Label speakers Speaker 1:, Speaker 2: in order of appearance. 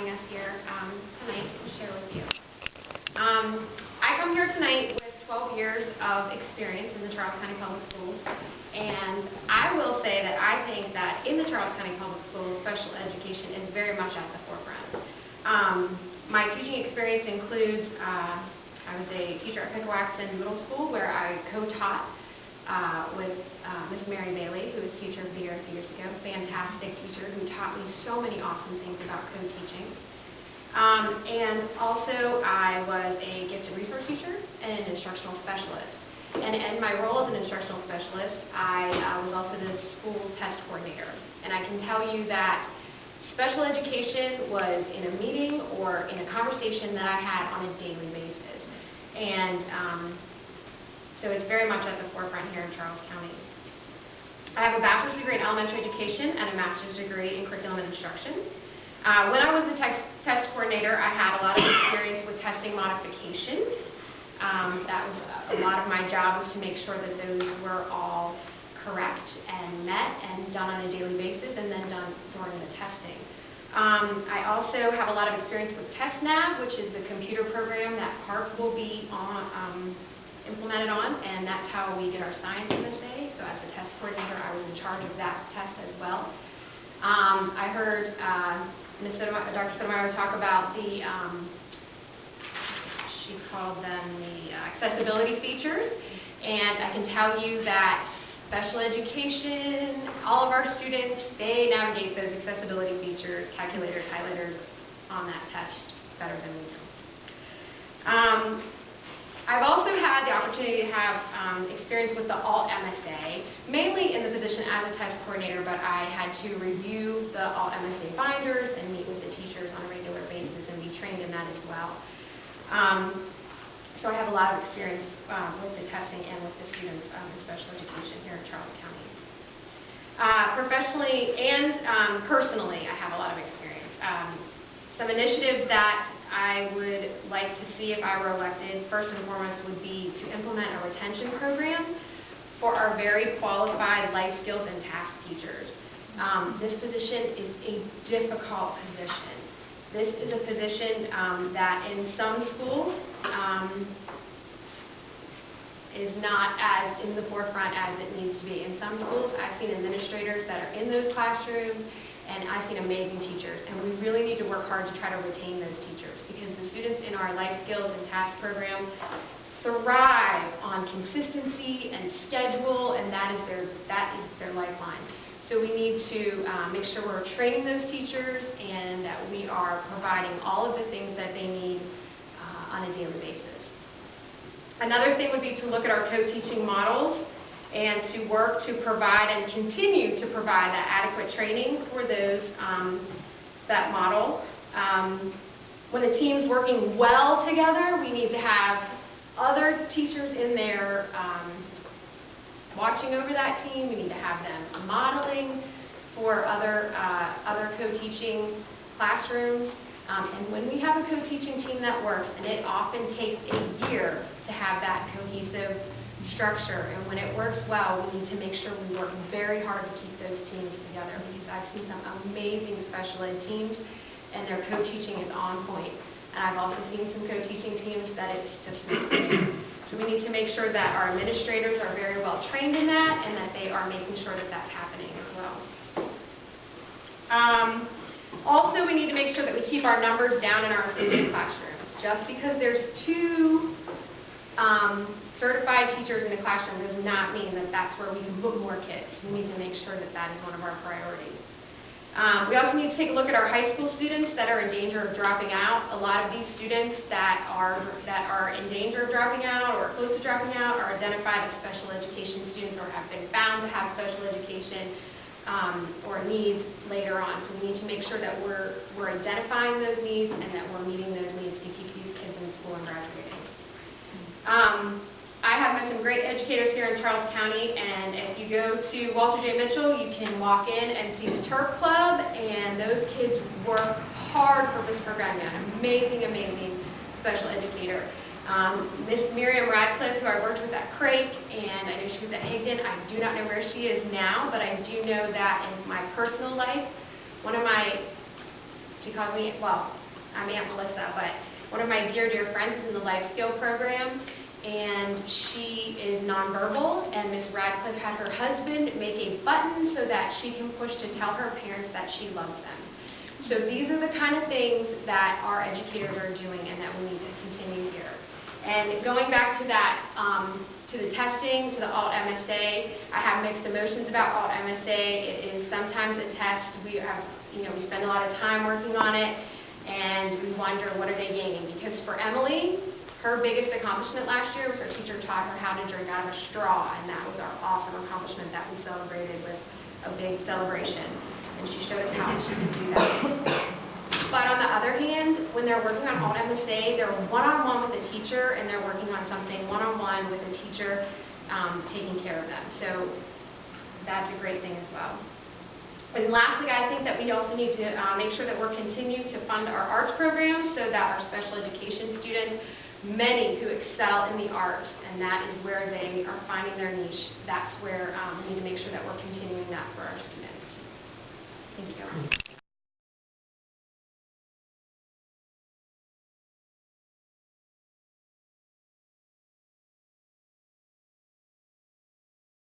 Speaker 1: having us here tonight to share with you. I come here tonight with 12 years of experience in the Charles County Public Schools, and I will say that I think that in the Charles County Public Schools, special education is very much at the forefront. My teaching experience includes, I was a teacher at Pickawaxton Middle School where I co-taught with Miss Mary Bailey, who was Teacher of the Year a few years ago. Fantastic teacher who taught me so many awesome things about co-teaching. And also I was a gifted resource teacher and an instructional specialist. And in my role as an instructional specialist, I was also the school test coordinator. And I can tell you that special education was in a meeting or in a conversation that I had on a daily basis. And so it's very much at the forefront here in Charles County. I have a bachelor's degree in elementary education and a master's degree in curriculum and instruction. When I was the test coordinator, I had a lot of experience with testing modifications. That was a lot of my job, was to make sure that those were all correct and met and done on a daily basis and then done during the testing. I also have a lot of experience with TestNav, which is the computer program that PARC will be implemented on, and that's how we did our science MSA. So as the test coordinator, I was in charge of that test as well. I heard Dr. Sotomayor talk about the, she called them the accessibility features, and I can tell you that special education, all of our students, they navigate those accessibility features, calculators, highlighters on that test better than we do. I've also had the opportunity to have experience with the alt MSA, mainly in the position as a test coordinator, but I had to review the alt MSA binders and meet with the teachers on a regular basis and be trained in that as well. So I have a lot of experience with the testing and with the students in special education here in Charles County. Professionally and personally, I have a lot of experience. Some initiatives that I would like to see if I were elected, first and foremost, would be to implement a retention program for our very qualified life skills and task teachers. This position is a difficult position. This is a position that in some schools is not as in the forefront as it needs to be. In some schools, I've seen administrators that are in those classrooms, and I've seen amazing teachers, and we really need to work hard to try to retain those teachers, because the students in our life skills and task program thrive on consistency and schedule, and that is their lifeline. So we need to make sure we're training those teachers and that we are providing all of the things that they need on a daily basis. Another thing would be to look at our co-teaching models and to work to provide and continue to provide that adequate training for those, that model. When a team's working well together, we need to have other teachers in there watching over that team. We need to have them modeling for other co-teaching classrooms. And when we have a co-teaching team that works, and it often takes a year to have that cohesive structure, and when it works well, we need to make sure we work very hard to keep those teams together, because I've seen some amazing special ed teams and their co-teaching is on point. And I've also seen some co-teaching teams that it's just not there. So we need to make sure that our administrators are very well trained in that, and that they are making sure that that's happening as well. Also, we need to make sure that we keep our numbers down in our affiliate classrooms. Just because there's 2 certified teachers in a classroom does not mean that that's where we can put more kids. We need to make sure that that is one of our priorities. We also need to take a look at our high school students that are in danger of dropping out. A lot of these students that are in danger of dropping out or close to dropping out are identified as special education students or have been found to have special education or needs later on. So we need to make sure that we're identifying those needs and that we're meeting those needs to keep these kids in school and graduating. I have met some great educators here in Charles County, and if you go to Walter J. Mitchell, you can walk in and see the Turf Club, and those kids work hard for Miss Bergania, an amazing, amazing special educator. Miss Miriam Radcliffe, who I worked with at Crake, and I know she was at Higdon. I do not know where she is now, but I do know that in my personal life, one of my She called me, well, I'm Aunt Melissa, but one of my dear, dear friends is in the life skill program, and she is nonverbal, and Miss Radcliffe had her husband make a button so that she can push to tell her parents that she loves them. So these are the kind of things that our educators are doing and that we need to continue here. And going back to that, to the testing, to the Alt-MSA, I have mixed emotions about Alt-MSA. It is sometimes a test. We have, we spend a lot of time working on it, and we wonder what are they gaining. Because for Emily, her biggest accomplishment last year was her teacher taught her how to drink out of a straw, and that was our awesome accomplishment that we celebrated with a big celebration. And she showed us how she could do that. But on the other hand, when they're working on Alt-MSA, they're one-on-one with a teacher, and they're working on something one-on-one with a teacher taking care of them. So that's a great thing as well. And lastly, I think that we also need to make sure that we're continuing to fund our arts programs so that our special education students, many who excel in the arts, and that is where they are finding their niche, that's where we need to make sure that we're continuing that for our students. Thank you.